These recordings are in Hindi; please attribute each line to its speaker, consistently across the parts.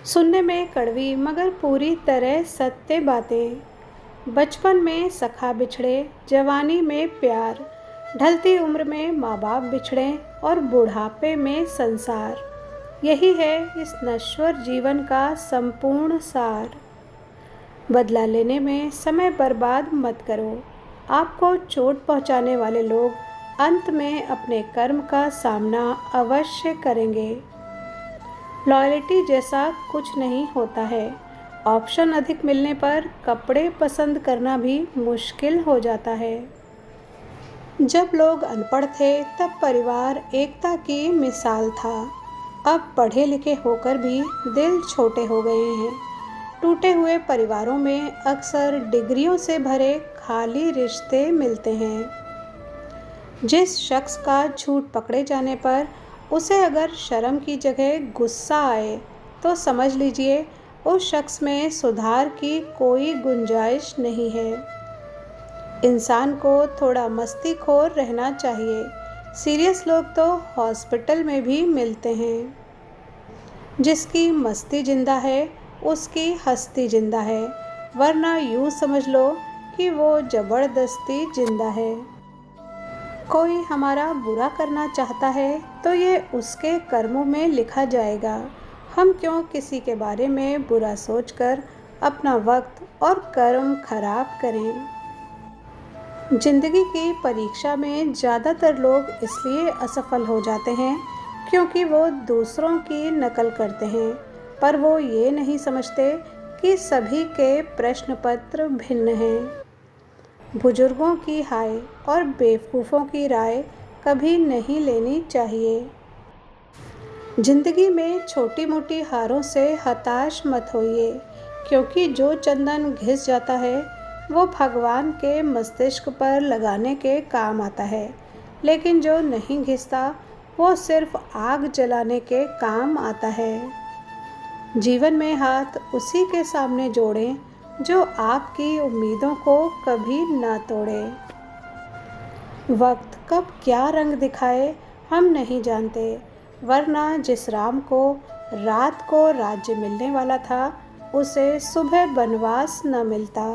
Speaker 1: सुनने में कड़वी मगर पूरी तरह सत्य बातें। बचपन में सखा बिछड़े, जवानी में प्यार, ढलती उम्र में माँ बाप बिछड़े और बुढ़ापे में संसार। यही है इस नश्वर जीवन का संपूर्ण सार। बदला लेने में समय बर्बाद मत करो। आपको चोट पहुँचाने वाले लोग अंत में अपने कर्म का सामना अवश्य करेंगे। लॉयल्टी जैसा कुछ नहीं होता है। ऑप्शन अधिक मिलने पर कपड़े पसंद करना भी मुश्किल हो जाता है। जब लोग अनपढ़ थे तब परिवार एकता की मिसाल था। अब पढ़े लिखे होकर भी दिल छोटे हो गए हैं। टूटे हुए परिवारों में अक्सर डिग्रियों से भरे खाली रिश्ते मिलते हैं। जिस शख्स का झूठ पकड़े जाने पर उसे अगर शर्म की जगह गुस्सा आए तो समझ लीजिए उस शख्स में सुधार की कोई गुंजाइश नहीं है। इंसान को थोड़ा मस्तीखोर रहना चाहिए। सीरियस लोग तो हॉस्पिटल में भी मिलते हैं। जिसकी मस्ती जिंदा है उसकी हस्ती जिंदा है, वरना यूँ समझ लो कि वो ज़बरदस्ती जिंदा है। कोई हमारा बुरा करना चाहता है तो ये उसके कर्मों में लिखा जाएगा। हम क्यों किसी के बारे में बुरा सोचकर अपना वक्त और कर्म खराब करें। जिंदगी की परीक्षा में ज़्यादातर लोग इसलिए असफल हो जाते हैं क्योंकि वो दूसरों की नकल करते हैं, पर वो ये नहीं समझते कि सभी के प्रश्न पत्र भिन्न हैं। बुजुर्गों की हाय और बेवकूफ़ों की राय कभी नहीं लेनी चाहिए। जिंदगी में छोटी मोटी हारों से हताश मत होइए, क्योंकि जो चंदन घिस जाता है वो भगवान के मस्तिष्क पर लगाने के काम आता है, लेकिन जो नहीं घिसता वो सिर्फ आग जलाने के काम आता है। जीवन में हाथ उसी के सामने जोड़ें जो आपकी उम्मीदों को कभी ना तोड़े। वक्त कब क्या रंग दिखाए हम नहीं जानते, वरना जिस राम को रात को राज्य मिलने वाला था उसे सुबह वनवास न मिलता।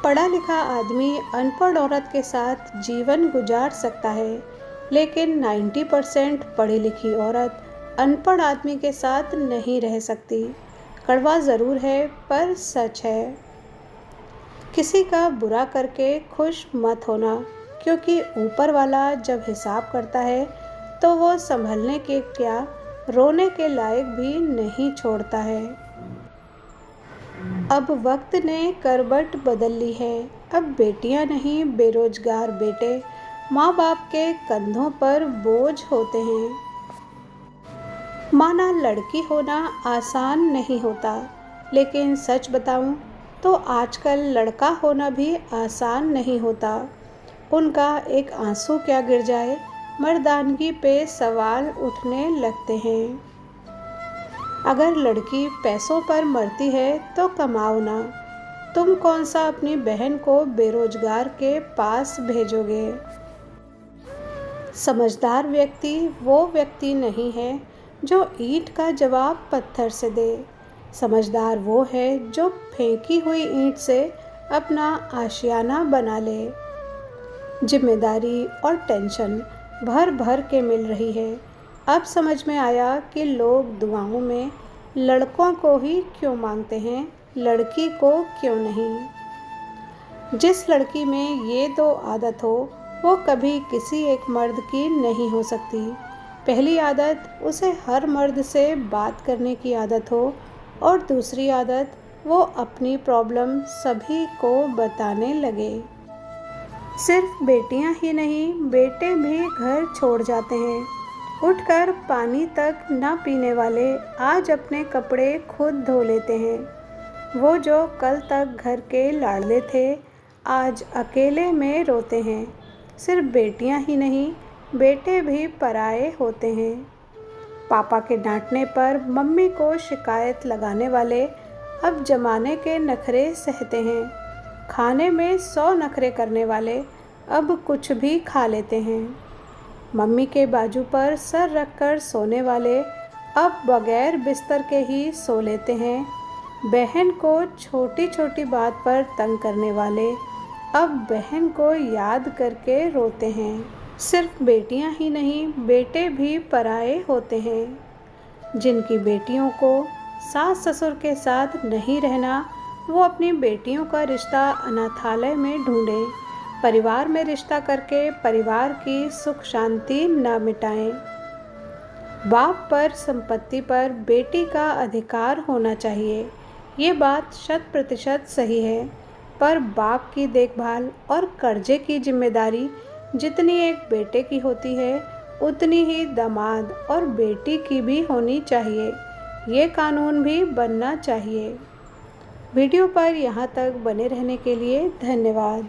Speaker 1: पढ़ा लिखा आदमी अनपढ़ औरत के साथ जीवन गुजार सकता है, लेकिन 90% पढ़ी लिखी औरत अनपढ़ आदमी के साथ नहीं रह सकती। कड़वा ज़रूर है पर सच है। किसी का बुरा करके खुश मत होना, क्योंकि ऊपर वाला जब हिसाब करता है तो वो संभलने के क्या रोने के लायक भी नहीं छोड़ता है। अब वक्त ने करवट बदल ली है। अब बेटियां नहीं बेरोजगार बेटे माँ बाप के कंधों पर बोझ होते हैं। माना लड़की होना आसान नहीं होता, लेकिन सच बताऊं तो आजकल लड़का होना भी आसान नहीं होता। उनका एक आंसू क्या गिर जाए मर्दानगी पे सवाल उठने लगते हैं। अगर लड़की पैसों पर मरती है तो कमाओ ना। तुम कौन सा अपनी बहन को बेरोजगार के पास भेजोगे। समझदार व्यक्ति वो व्यक्ति नहीं है जो ईंट का जवाब पत्थर से दे। समझदार वो है जो फेंकी हुई ईंट से अपना आशियाना बना ले। जिम्मेदारी और टेंशन भर भर के मिल रही है। अब समझ में आया कि लोग दुआओं में लड़कों को ही क्यों मांगते हैं, लड़की को क्यों नहीं। जिस लड़की में ये दो आदत हो वो कभी किसी एक मर्द की नहीं हो सकती। पहली आदत उसे हर मर्द से बात करने की आदत हो, और दूसरी आदत वो अपनी प्रॉब्लम सभी को बताने लगे। सिर्फ बेटियां ही नहीं बेटे भी घर छोड़ जाते हैं। उठकर पानी तक ना पीने वाले आज अपने कपड़े खुद धो लेते हैं। वो जो कल तक घर के लाडले थे आज अकेले में रोते हैं। सिर्फ बेटियां ही नहीं बेटे भी पराए होते हैं। पापा के डांटने पर मम्मी को शिकायत लगाने वाले अब जमाने के नखरे सहते हैं। खाने में 100 नखरे करने वाले अब कुछ भी खा लेते हैं। मम्मी के बाजू पर सर रखकर सोने वाले अब बगैर बिस्तर के ही सो लेते हैं। बहन को छोटी छोटी बात पर तंग करने वाले अब बहन को याद करके रोते हैं। सिर्फ बेटियां ही नहीं, बेटे भी पराए होते हैं। जिनकी बेटियों को सास ससुर के साथ नहीं रहना, वो अपनी बेटियों का रिश्ता अनाथालय में ढूंढें। परिवार में रिश्ता करके परिवार की सुख शांति न मिटाएं। बाप पर संपत्ति पर बेटी का अधिकार होना चाहिए, ये बात 100% सही है। पर बाप की देखभाल और कर्जे की जिम्मेदारी जितनी एक बेटे की होती है, उतनी ही दामाद और बेटी की भी होनी चाहिए। ये कानून भी बनना चाहिए। वीडियो पर यहाँ तक बने रहने के लिए धन्यवाद।